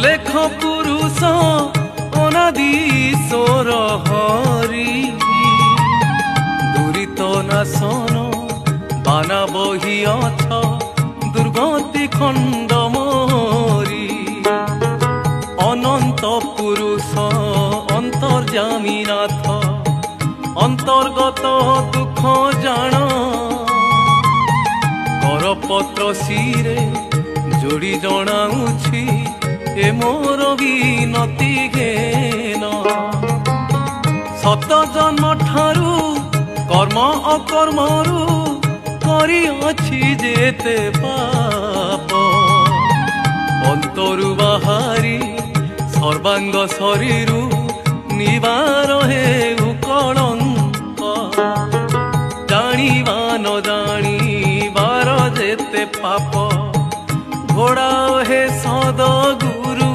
অলেখ পুরুষ অনাদি ঈশ্বর হরি দুরিত নাশন বানা বহি অথ দুর্গতি খণ্ড মরি অনন্ত পুরুষ অন্তর্যামী নাথ অন্তর্গত দুঃখ জাণ করপত্র শিরে যোড়ি জଣାଉଛି এ মোর বিনতি ঘেন শত জন্ম ঠারু কর্ম অকর্মরু করিଅছি যেতে পাপ অন্তরু বাহারি সর্বাঙ্গ শরীরু নিবার হেউ কলঙ্ক জাଣିবা ন জাଣିবার যেতে পাপ ঘোড়াও হে সদ গুরু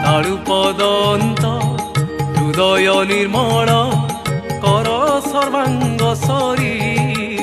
তাড়ু পদন্ত হৃদয় নির্মল কর সর্বাঙ্গ শরীর